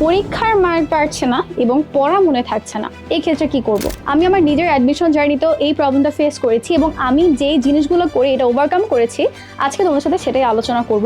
পরীক্ষার মার্ক বাড়ছে না এবং পড়া মনে থাকছে না, এই ক্ষেত্রে কি করব? আমি আমার নিজের অ্যাডমিশন জার্নিতেও এই প্রবলেমটা ফেস করেছি এবং আমি যেই জিনিসগুলো করে এটা ওভারকাম করেছি, আজকে তোমাদের সাথে সেটাই আলোচনা করব।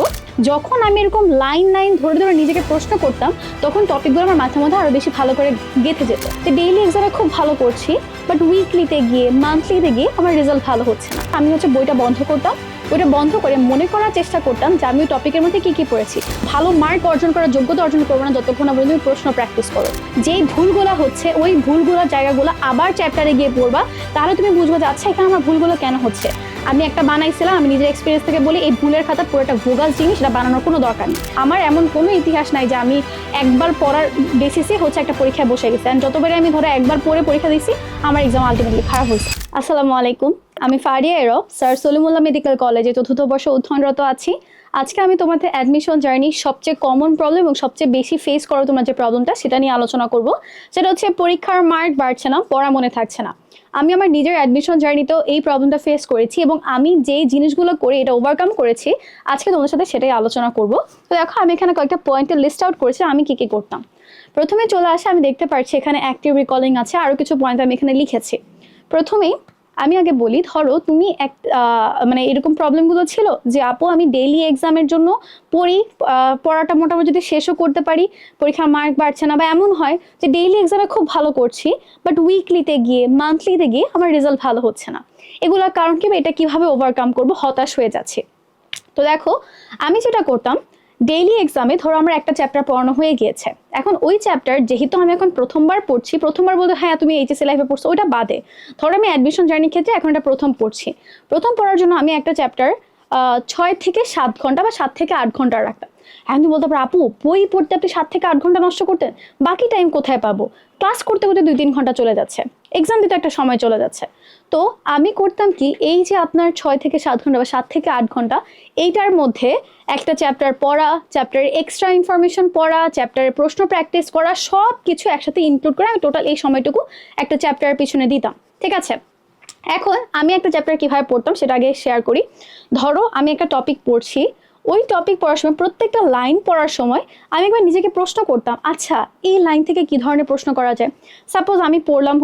যখন আমি এরকম লাইন ধরে ধরে নিজেকে প্রশ্ন করতাম, তখন টপিকগুলো আমার মাথার মধ্যে আরো বেশি ভালো করে গেঁথে যেত। তো ডেইলি এক্সামে খুব ভালো করছি, বাট উইকলিতে গিয়ে মান্থলিতে গিয়ে আমার রেজাল্ট ভালো হচ্ছে না। আমি বইটা বন্ধ করতাম, ওইটা বন্ধ করে মনে করার চেষ্টা করতাম যে আমি ওই টপিকের মধ্যে কি পড়েছি। ভালো মার্ক অর্জন করার যোগ্যতা অর্জন করবো না যতক্ষণ না পর্যন্ত তুমি প্রশ্ন প্র্যাকটিস করো। যেই ভুলগুলো হচ্ছে ওই ভুলগুলোর জায়গাগুলো আবার চ্যাপ্টারে গিয়ে পড়বা, তাহলে তুমি বুঝবে যে আচ্ছা এখানে আমার ভুলগুলো কেন হচ্ছে। আমি একটা বানাইছিলাম, আমি নিজের এক্সপিরিয়েন্স থেকে বলি, এই ভুলের খাতা পুরোটা ভোগাস জিনিস, এটা বানানোর কোনো দরকার নেই। আমার এমন কোনো ইতিহাস নাই যে আমি একবার পড়ার বেসিসে একটা পরীক্ষায় বসে গেছি। আর যতবারে আমি একবার পড়ে পরীক্ষা দিচ্ছি, আমার এক্সাম আলটিমেটলি খারাপ হয়েছে। আসসালামু আলাইকুম, আমি ফারিয়া এরো, স্যার সলিমুল্লাহ মেডিকেল কলেজে চতুর্থ বর্ষ অধ্যয়নরত আছি। আজকে আমি তোমাদের অ্যাডমিশন জার্নি সবচেয়ে কমন প্রবলেম এবং সবচেয়ে বেশি ফেস করো তোমার যে প্রবলেমটা, সেটা নিয়ে আলোচনা করব। সেটা হচ্ছে পরীক্ষার মার্ক বাড়ছে না, পড়া মনে থাকছে না। আমি আমার নিজের অ্যাডমিশন জার্নিতেও এই প্রবলেমটা ফেস করেছি এবং আমি যেই জিনিসগুলো করে এটা ওভারকাম করেছি, আজকে তোমাদের সাথে সেটাই আলোচনা করব। তো দেখো, আমি এখানে কয়েকটা পয়েন্টের লিস্ট আউট করেছি আমি কি করতাম। প্রথমে চলে আসে, আমি দেখতে পাচ্ছি এখানে অ্যাক্টিভ রিকলিং আছে, আরও কিছু পয়েন্ট আমি এখানে লিখেছি। প্রথমেই আমি আগে বলি, ধরো তুমি এরকম প্রবলেমগুলো ছিল যে আপু আমি ডেইলি এক্সামের জন্য পড়াটা মোটামুটি যদি শেষও করতে পারি, পরীক্ষার মার্ক বাড়ছে না, বা এমন হয় যে ডেইলি এক্সামে খুব ভালো করছি, বাট উইকলিতে গিয়ে মান্থলিতে গিয়ে আমার রেজাল্ট ভালো হচ্ছে না। এগুলোর কারণ কি, এটা কিভাবে ওভারকাম করবো, হতাশ হয়ে যাচ্ছে। তো দেখো, আমি যেটা করতাম, ডেইলি এক্সামে ধরো আমার একটা চ্যাপ্টার পড়ানো হয়ে গিয়েছে। এখন ওই চ্যাপ্টার যেহেতু আমি এখন প্রথমবার পড়ছি, প্রথমবার বলতে হ্যাঁ তুমি এইচএসসি লাইফে পড়ছো, ওইটা বাদে ধরো আমি অ্যাডমিশন জার্নির ক্ষেত্রে এখন এটা প্রথম পড়ছি। প্রথম পড়ার জন্য আমি একটা চ্যাপ্টার 6 থেকে 7 ঘন্টা বা 7 থেকে 8 ঘন্টা রাখতাম। এখন তুমি বলতে পারো আপু বই পড়তে আপনি 7 থেকে 8 ঘন্টা নষ্ট করতেন, বাকি টাইম কোথায় পাবো? ক্লাস করতে করতে 2-3 ঘন্টা চলে যাচ্ছে, এক্সাম দিতে একটা সময় চলে যাচ্ছে। তো আমি করতাম কি, এই যে আপনার 6 থেকে 7 ঘন্টা বা 7 থেকে 8 ঘন্টা, এইটার মধ্যে একটা চ্যাপ্টার পড়া, চ্যাপ্টারের এক্সট্রা ইনফরমেশন পড়া, চ্যাপ্টারের প্রশ্ন প্র্যাকটিস করা, সব কিছু একসাথে ইনক্লুড করে আমি টোটাল এই সময়টুকু একটা চ্যাপ্টারের পিছনে দিতাম। ঠিক আছে, এখন আমি একটা চ্যাপ্টার কিভাবে পড়তাম সেটা আগে শেয়ার করি। ধরো আমি একটা টপিক পড়ছি, ওই টপিক পড়ার সময় প্রত্যেকটা লাইন পড়ার সময় আমি একবার নিজেকে প্রশ্ন করতাম, আচ্ছা এই লাইন থেকে কি ধরনের প্রশ্ন করা যায়। সাপোজ আমি পড়লাম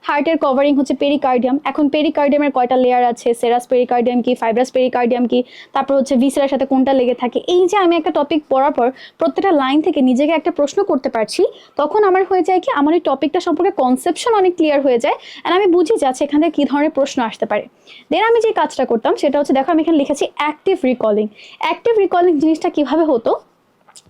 হার্টের কভারিং পেরিকার্ডিয়াম। এখন পেরিকার্ডিয়ামের কয়টা লেয়ার আছে, সেরাস পেরিকার্ডিয়াম কি, ফাইব্রাস পেরিকার্ডিয়াম কি, তারপর ভিসেরার সাথে কোনটা লেগে থাকে। এই যে আমি একটা টপিক পড়ার পর প্রত্যেকটা লাইন থেকে নিজেকে একটা প্রশ্ন করতে পারছি, তখন আমার হয়ে যায় কি, আমার এই টপিকটা সম্পর্কে কনসেপশন অনেক ক্লিয়ার হয়ে যায়, আর আমি বুঝি যাচ্ছে এখান থেকে কি ধরনের প্রশ্ন আসতে পারে। দেন আমি যে কাজটা করতাম সেটা দেখো আমি এখানে লিখেছি অ্যাক্টিভ রিকলিং। অ্যাক্টিভ রিকলিং জিনিসটা কিভাবে হতো,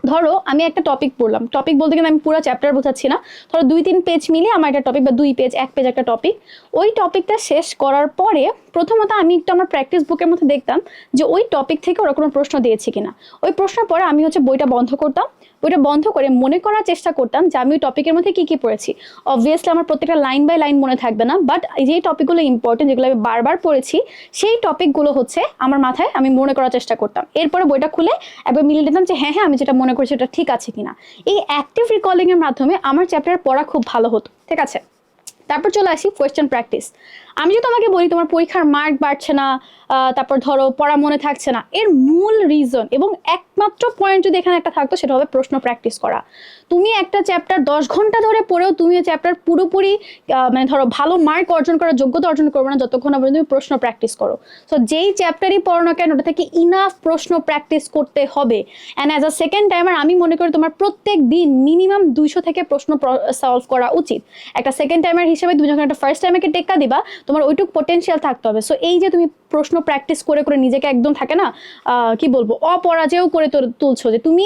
ধরো আমি একটা টপিক পড়লাম, টপিক বলতে গেলে আমি পুরো চ্যাপ্টার বোঝাচ্ছি না, ধরো 2-3 পেজ মিলিয়ে আমার একটা টপিক, বা 2 পেজ 1 পেজ একটা টপিক। ওই টপিকটা শেষ করার পরে প্রথমত আমি একটু আমার প্র্যাকটিস বুকের মধ্যে দেখতাম যে ওই টপিক থেকে ওরা কোনো প্রশ্ন দিয়েছে কিনা। ওই প্রশ্নের পরে আমি বইটা বন্ধ করতাম, বইটা বন্ধ করে মনে করার চেষ্টা করতাম যে আমি ওই টপিকের মধ্যে কি পড়েছি। অবভিয়াসলি আমার প্রত্যেকটা লাইন বাই লাইন মনে থাকবে না, বাট যে টপিকগুলো ইম্পর্টেন্ট, যেগুলো আমি বারবার পড়েছি, সেই টপিকগুলো আমার মাথায় আমি মনে করার চেষ্টা করতাম। এরপরে বইটা খুলে একবার মিলিয়ে দিতাম যে হ্যাঁ আমি যেটা মনে করছি এটা ঠিক আছে কিনা। এই অ্যাক্টিভ রিকলিং এর মাধ্যমে আমার চ্যাপ্টার পড়া খুব ভালো হতো। ঠিক আছে, তারপর চলে আসি কোয়েশ্চেন প্র্যাকটিস। আমি যদি তোমাকে বলি তোমার পরীক্ষার মার্ক বাড়ছে না, তারপর ধরো পড়া মনে থাকছে না, এর মূল রিজন এবং একমাত্র পয়েন্ট যদি এখানে একটা থাকতো, সেটা হবে প্রশ্ন প্র্যাকটিস করা। তুমি একটা চ্যাপ্টার 10 ঘন্টা ধরে পড়েও তুমি চ্যাপ্টার পুরোপুরি ধরো ভালো মার্ক অর্জন করার যোগ্যতা অর্জন করবে না যতক্ষণ না পর্যন্ত তুমি প্রশ্ন প্র্যাকটিস করো। সো যেই চ্যাপ্টারই পড়ো না কেন, ওটা থেকে ইনাফ প্রশ্ন প্র্যাকটিস করতে হবে। And as a second timer আমি মনে করি তোমার প্রত্যেক দিন মিনিমাম 200 থেকে প্রশ্ন সলভ করা উচিত। একটা সেকেন্ড টাইমার হিসেবে তুমি যখন একটা ফার্স্ট টাইমারকে টেক্কা দিবা, তোমার ওইটুক পোটেনশিয়াল থাকতে হবে। সো এই যে তুমি প্রশ্ন প্র্যাকটিস করে করে নিজেকে একদম থাকে না কি বলবো, অপরাজেয় করে তুলছো, যে তুমি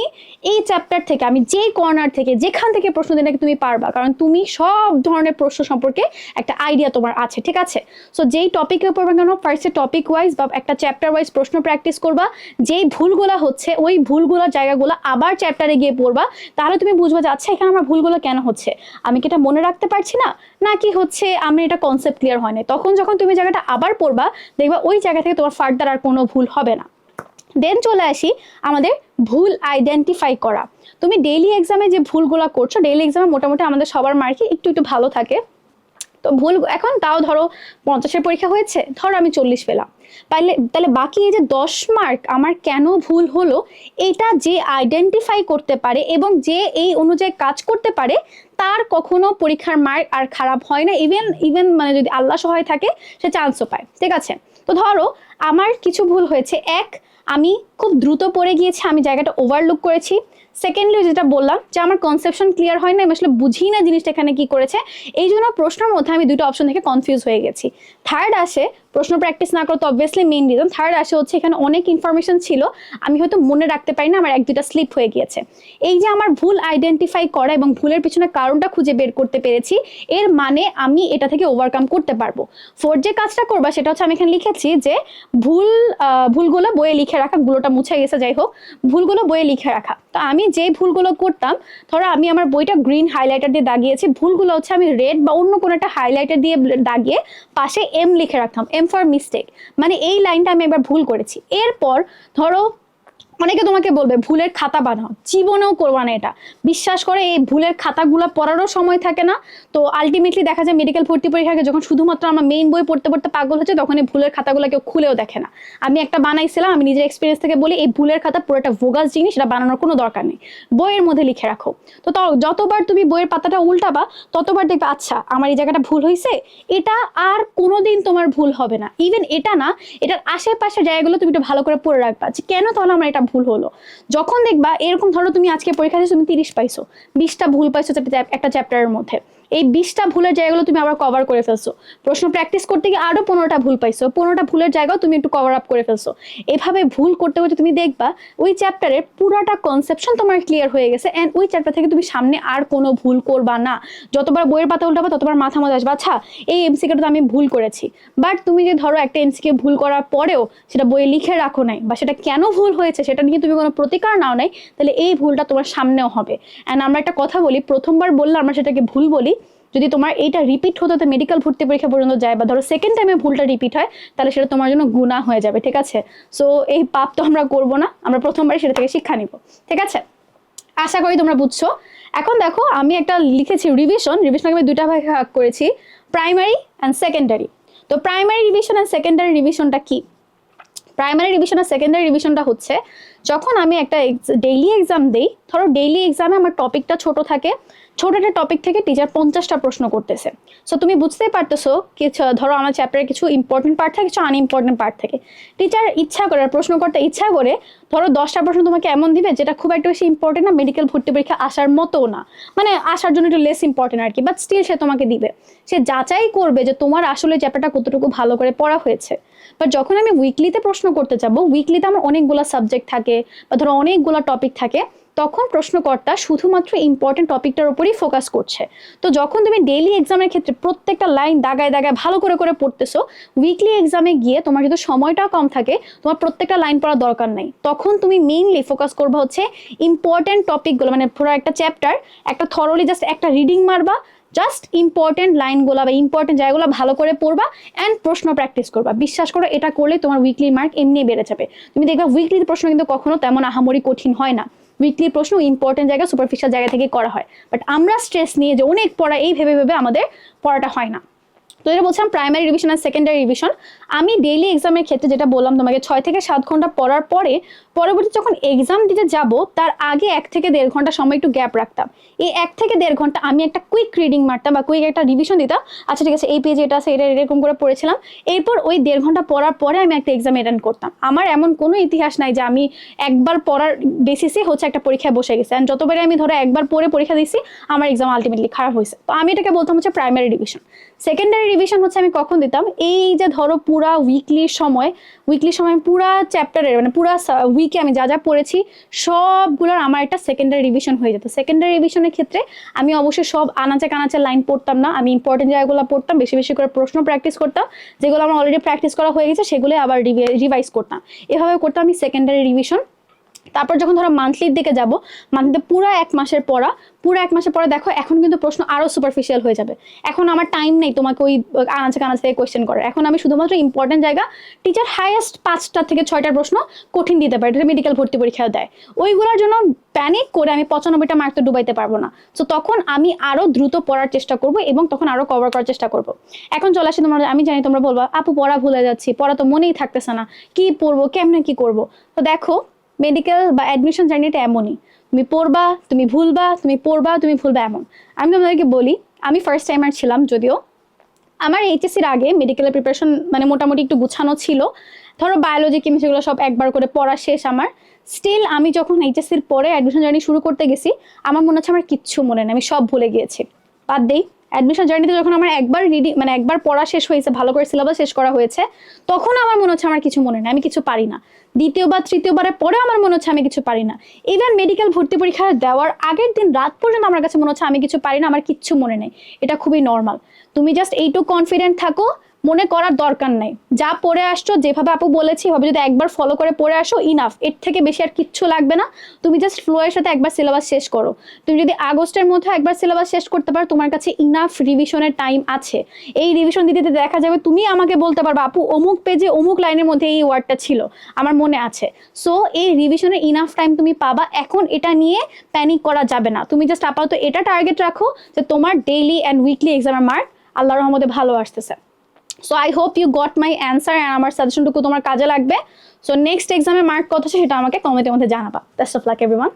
এই চ্যাপ্টার থেকে আমি যে কর্নার থেকে যেখান থেকে প্রশ্ন দিলে তুমি পারবা, কারণ তুমি সব ধরনের প্রশ্ন সম্পর্কে একটা আইডিয়া তোমার আছে। ঠিক আছে, সো যেই টপিকের উপর কেন ফার্স্টে টপিক ওয়াইজ বা একটা চ্যাপ্টার ওয়াইজ প্রশ্ন প্র্যাকটিস করবা। যেই ভুলগুলো হচ্ছে ওই ভুলগুলোর জায়গাগুলো আবার চ্যাপ্টারে গিয়ে পড়বা, তাহলে তুমি বুঝবা যে আচ্ছা এখানে আমার ভুলগুলো কেন হচ্ছে, আমি কি এটা মনে রাখতে পারছি না, নাকি আমি এটা কনসেপ্ট ক্লিয়ার হয় না। তখন যখন তুমি জায়গাটা আবার পড়বা, দেখবা ওই জায়গা থেকে তোমার ফার্দার আর কোনো ভুল হবে না। দেন চলে আসি আমাদের ভুল আইডেন্টিফাই করা। তুমি ডেইলি এক্সামে যে ভুলগুলো করছো, ডেইলি এক্সামে মোটামুটি আমাদের সবার মার্কই একটু ভালো থাকে। তো ভুল এখন তাও ধরো 50-এর পরীক্ষা হয়েছে, ধরো আমি 40 পেলাম, তাহলে বাকি এই যে 10 মার্ক আমার কেন ভুল হলো, এটা যে আইডেন্টিফাই করতে পারে এবং যে এই অনুযায়ী কাজ করতে পারে তার কখনো পরীক্ষার মার্ক আর খারাপ হয় না, ইভেন মানে যদি আল্লাহ সহায় থাকে সে চান্সও পায়। ঠিক আছে, তো ধরো আমার কিছু ভুল হয়েছে। এক, আমি খুব দ্রুত পড়ে গিয়েছি, আমি জায়গাটা ওভারলুক করেছি। সেকেন্ডলি যেটা বললাম যে আমার কনসেপশন ক্লিয়ার হয় না, আমি আসলে বুঝি না জিনিসটা এখানে কি করেছে, এই জন্য প্রশ্নের মধ্যে আমি দুটো অপশন থেকে কনফিউজ হয়ে গেছি। থার্ড আসে প্রশ্ন প্র্যাকটিস না করতে, অবভিয়াসলি মেইন রিজন। থার্ড আসে হচ্ছে এখানে অনেক ইনফরমেশন ছিল, আমি হয়তো মনে রাখতে পারি না, আমার এক দুটা স্লিপ হয়ে গিয়েছে। এই যে আমার ভুল আইডেন্টিফাই করা এবং ভুলের পিছনে কারণটা খুঁজে বের করতে পেরেছি, এর মানে আমি এটা থেকে ওভারকাম করতে পারবো। ফোর্থ যে কাজটা করবা সেটা হচ্ছে আমি এখানে লিখেছি যে ভুলগুলো বইয়ে লিখে রাখা, গুলোটা মুছে গেছে যাই হোক, ভুলগুলো বইয়ে লিখে রাখা। তো আমি যে ভুলগুলো করতাম, ধরো আমি আমার বইটা গ্রিন হাইলাইটার দিয়ে দাগিয়েছি, ভুলগুলো হচ্ছে আমি রেড বা অন্য কোনো একটা হাইলাইটার দিয়ে দাগিয়ে পাশে এম লিখে রাখতাম, এম ফর মিস্টেক, মানে এই লাইনটা আমি এবার ভুল করেছি। এরপর ধরো অনেকে তোমাকে বলবে ভুলের খাতা বানাও, জীবনেও করবা না এটা, বিশ্বাস করে এই ভুলের খাতাগুলো পড়ারও সময় থাকে না। তো আলটিমেটলি দেখা যায় মেডিকেল ভর্তি পরীক্ষাকে যখন শুধুমাত্র আমার মেইন বই পড়তে পড়তে পাগল হচ্ছে, তখন এই ভুলের খাতাগুলো কেউ খুলেও দেখে না। আমি একটা বানাইছিলাম, আমি নিজের এক্সপিরিয়েন্স থেকে বলি, এই ভুলের খাতা পুরোটা ভোগাস জিনিস, এটা বানানোর কোনো দরকার নেই, বইয়ের মধ্যে লিখে রাখো। তো যতবার তুমি বইয়ের পাতাটা উল্টাবা ততবার দেখবে আচ্ছা আমার এই জায়গাটা ভুল হয়েছে, এটা আর কোনোদিন তোমার ভুল হবে না। ইভেন এটা না, এটার আশেপাশে জায়গাগুলো তুমি একটু ভালো করে পড়ে রাখবা যে কেন তাহলে আমার এটা ভুল হলো। যখন দেখবা এরকম, ধরো তুমি আজকে পরীক্ষা দিয়েছো, তুমি 30 পাইছো, 20টা ভুল পাইছো একটা চ্যাপ্টারের মধ্যে, এই 20টা ভুলের জায়গাগুলো তুমি আবার কভার করে ফেলছো, প্রশ্ন প্র্যাকটিস করতে গিয়ে আরো 15টা ভুল পাইছো, 15টা ভুলের জায়গাও তুমি একটু কভার আপ করে ফেলছো। এভাবে ভুল করতে করতে তুমি দেখবা ওই চ্যাপ্টারের পুরাটা কনসেপশন তোমার ক্লিয়ার হয়ে গেছে, এন্ড ওই চ্যাপ্টার থেকে তুমি সামনে আর কোনো ভুল করবা না। যতবার বইয়ের পাতা উল্টাবা ততবার মাথা মধ্যে আসবে আচ্ছা এই এমসিকিউটা তো আমি ভুল করেছি। বাট তুমি যে ধরো একটা এমসিকিউ ভুল করার পরেও সেটা বইয়ে লিখে রাখো নাই, বা সেটা কেন ভুল হয়েছে সেটা নিয়ে তুমি কোনো প্রতিকার নাও নাই, তাহলে এই ভুলটা তোমার সামনেও হবে। এন্ড আমরা একটা কথা বলি, প্রথমবার বললে আমরা সেটাকে ভুল বলি, যদি তোমার এইটা রিপিট হতে হতে মেডিকেল ভর্তি পরীক্ষা পর্যন্ত যায়, বা ধরো সেকেন্ড টাইমে ভুলটা রিপিট হয়, তাহলে সেটা তোমার জন্য গুনাহ হয়ে যাবে। ঠিক আছে, সো এই পাপ তো আমরা করবো না, আমরা প্রথমবার সেটা থেকে শিক্ষা নিব। ঠিক আছে, আশা করি তোমরা বুঝছো। এখন দেখো আমি একটা লিখেছি রিভিশনকে আমি দুইটা ভাগে ভাগ করেছি, প্রাইমারি অ্যান্ড সেকেন্ডারি। তো প্রাইমারি রিভিশন অ্যান্ড সেকেন্ডারি রিভিশনটা কি? প্রাইমারি রিভিশন আর সেকেন্ডারি রিভিশনটা হচ্ছে যখন আমি একটা ডেইলি এক্সাম দিই, ধরো ডেইলি এক্সামে আমার টপিকটা ছোট থাকে, ছোট একটা টপিক থেকে টিচার 50টা প্রশ্ন করতেছে। সো তুমি বুঝতেই পারতেছো কিছু, ধরো আমার চ্যাপ্টারে কিছু ইম্পর্টেন্ট পার্ট থাকে, কিছু আনইম্পর্টেন্ট পার্ট থাকে। টিচার ইচ্ছা করে, প্রশ্ন করতে ইচ্ছা করে ধরো 10টা প্রশ্ন তোমাকে এমন দিবে যেটা খুব একটা বেশি ইম্পর্টেন্ট না, মেডিকেল ভর্তি পরীক্ষা আসার মতো না, মানে আসার জন্য একটু লেস ইম্পর্টেন্ট আর কি, বাট স্টিল সে তোমাকে দিবে। সে যাচাই করবে যে তোমার আসলে চ্যাপ্টারটা কতটুকু ভালো করে পড়া হয়েছে। বাট যখন আমি উইকলিতে প্রশ্ন করতে যাবো, উইকলিতে আমার অনেকগুলো সাবজেক্ট থাকে বা ধরো অনেকগুলো টপিক থাকে, তখন প্রশ্নকর্তা শুধুমাত্র ইম্পর্টেন্ট টপিকটার উপরই ফোকাস করছে। তো যখন তুমি ডেইলি এক্সামের ক্ষেত্রে প্রত্যেকটা লাইন দাগায় দাগায় ভালো করে করে পড়তেছো, উইকলি এক্সামে গিয়ে তোমার যদি সময়টাও কম থাকে, তোমার প্রত্যেকটা লাইন পড়ার দরকার নাই। তখন তুমি মেইনলি ফোকাস করবা হচ্ছে ইম্পর্টেন্ট টপিকগুলো, মানে পুরো একটা চ্যাপ্টার একটা থরলি জাস্ট একটা রিডিং মারবা, জাস্ট ইম্পর্টেন্ট লাইনগুলো বা ইম্পর্টেন্ট জায়গাগুলো ভালো করে পড়বা অ্যান্ড প্রশ্ন প্র্যাকটিস করবা। বিশ্বাস করো এটা করলে তোমার উইকলি মার্ক এমনি বেড়ে যাবে। তুমি দেখবা উইকলি প্রশ্ন কিন্তু কখনো তেমন আহামরি কঠিন হয় না, উইকলি প্রশ্ন ইম্পর্টেন্ট জায়গা সুপারফিশিয়াল জায়গা থেকে করা হয়। বাট আমরা স্ট্রেস নিয়ে যে অনেক পড়া, এই ভেবে ভেবে আমাদের পড়াটা হয় না। তো এটা বলছিলাম প্রাইমারি রিভিশন আর সেকেন্ডারি রিভিশন। আমি ডেইলি এক্সামের ক্ষেত্রে যেটা বললাম তোমাকে, 6 থেকে 7 ঘন্টা পড়ার পরে পরবর্তী যখন এক্সাম দিতে যাব তার আগে 1 থেকে 1.5 ঘন্টা সময় একটু গ্যাপ রাখতাম। এই 1 থেকে 1.5 ঘন্টা আমি একটা কুইক রিডিং মারতাম বা কুইক একটা রিভিশন দিতাম, আচ্ছা ঠিক আছে এই পেজে এটা আছে, এটা এরকম করে পড়েছিলাম। এরপর ওই 1.5 ঘন্টা পড়ার পরে আমি একটা এক্সাম অ্যাটেন্ড করতাম। আমার এমন কোনো ইতিহাস নাই যে আমি একবার পড়ার বেসিসে হচ্ছে একটা পরীক্ষায় বসে গেছি, অ্যান্ড যতবারে আমি ধরো একবার পড়ে পরীক্ষা দিচ্ছি আমার এক্সাম আলটিমেটলি খারাপ হয়েছে। তো আমি এটাকে বলতাম হচ্ছে প্রাইমারি রিভিশন। সেকেন্ডারি রিভিশন হচ্ছে আমি কখন দিতাম, এই যে ধরো পুরা উইকলির সময় পুরা চ্যাপ্টারের মানে পুরা উইকে আমি যা যা পড়েছি সবগুলোর আমার একটা সেকেন্ডারি রিভিশন হয়ে যেত। সেকেন্ডারি রিভিশনের ক্ষেত্রে আমি অবশ্যই সব আনাচে কানাচে লাইন পড়তাম না, আমি ইম্পর্টেন্ট জায়গাগুলো পড়তাম, বেশি বেশি করে প্রশ্ন প্র্যাকটিস করতাম, যেগুলো আমার অলরেডি প্র্যাকটিস করা হয়ে গেছে সেগুলো আবার রিভাইজ করতাম। এভাবে করতাম আমি সেকেন্ডারি রিভিশন। তারপর যখন ধরো মান্থলির দিকে যাব, মান্থলিতে পুরো 1 মাসের পড়া দেখো এখন কিন্তু প্রশ্ন আরো সুপারফিশিয়াল হয়ে যাবে। এখন আমার টাইম নেই তোমাকে ওই আনাচে কানাচে থেকে কোয়েশ্চেন করার। এখন আমি শুধুমাত্র ইম্পর্টেন্ট জায়গা, টিচার হাইয়েস্ট 5টা থেকে 6টার প্রশ্ন কঠিন দিতে পারে, এটা মেডিকেল ভর্তি পরীক্ষাও দেয়। ওইগুলোর জন্য প্যানিক করে আমি 95টা মার্ক তো ডুবাইতে পারবো না। তো তখন আমি আরো দ্রুত পড়ার চেষ্টা করব এবং তখন আরো কভার করার চেষ্টা করব। এখন চলে আসি তোমরা, আমি জানি তোমরা বলবা আপু পড়া ভুলে যাচ্ছি, পড়া তো মনেই থাকতেছে না, কি পড়বো, কেমনে কি করব। তো দেখো মেডিকেল বা অ্যাডমিশন জার্নিটা এমনই, তুমি পড়বা, তুমি ভুলবা, তুমি পড়বা, তুমি ভুলবা, এমন। আমি তোমাদেরকে বলি, আমি ফার্স্ট টাইমার ছিলাম যদিও, আমার এইচএসসির আগে মেডিকেলের প্রিপারেশন মানে মোটামুটি একটু গুছানো ছিল। ধরো বায়োলজি কেমিস্ট্রিগুলো সব একবার করে পড়া শেষ আমার। স্টিল আমি যখন এইচএসসির পরে অ্যাডমিশন জার্নি শুরু করতে গেছি, আমার মনে হচ্ছে আমার কিচ্ছু মনে নেই, আমি সব ভুলে গিয়েছি। বাদ দেই, অ্যাডমিশন জার্নিতে যখন আমার একবার রিডিং মানে একবার পড়া শেষ হয়েছে, ভালো করে সিলেবাস শেষ করা হয়েছে, তখন আমার মনে হচ্ছে আমার কিছু মনে নেই, আমি কিছু পারি না। দ্বিতীয়বার তৃতীয়বারের পরে আমার মনে হচ্ছে আমি কিছু পারি না। ইভেন মেডিকেল ভর্তি পরীক্ষা দেওয়ার আগের দিন রাত পর্যন্ত আমার কাছে মনে হচ্ছে আমি কিছু পারি না, আমার কিচ্ছু মনে নেই। এটা খুবই নর্মাল। তুমি জাস্ট এইটুকু কনফিডেন্ট থাকো, মনে করার দরকার নাই। যা পড়ে আসছো, যেভাবে আপু বলেছি এভাবে যদি একবার ফলো করে পড়ে আসো, ইনাফ। এর থেকে বেশি আর কিচ্ছু লাগবে না। তুমি জাস্ট ফ্লো এর সাথে একবার সিলেবাস শেষ করো। তুমি যদি আগস্টের মধ্যে একবার সিলেবাস শেষ করতে পারো, তোমার কাছে ইনাফ রিভিশনের টাইম আছে। এই রিভিশন দিতে দিতে দেখা যাবে তুমি আমাকে বলতে পারবে আপু অমুক পেজে অমুক লাইনের মধ্যে এই ওয়ার্ডটা ছিল, আমার মনে আছে। সো এই রিভিশনের ইনাফ টাইম তুমি পাবা। এখন এটা নিয়ে প্যানিক করা যাবে না। তুমি জাস্ট আপাতত এটা টার্গেট রাখো যে তোমার ডেইলি অ্যান্ড উইকলি এক্সামের মার্ক আল্লাহর রহমতে ভালো আসতেছে। So I hope you got my answer and আমার সাজেশনটুকু তোমার কাজে লাগবে। সো নেক্সট এক্সামে মার্ক কত আছে সেটা আমাকে কমেন্টের মধ্যে জানাবা। Best of luck everyone.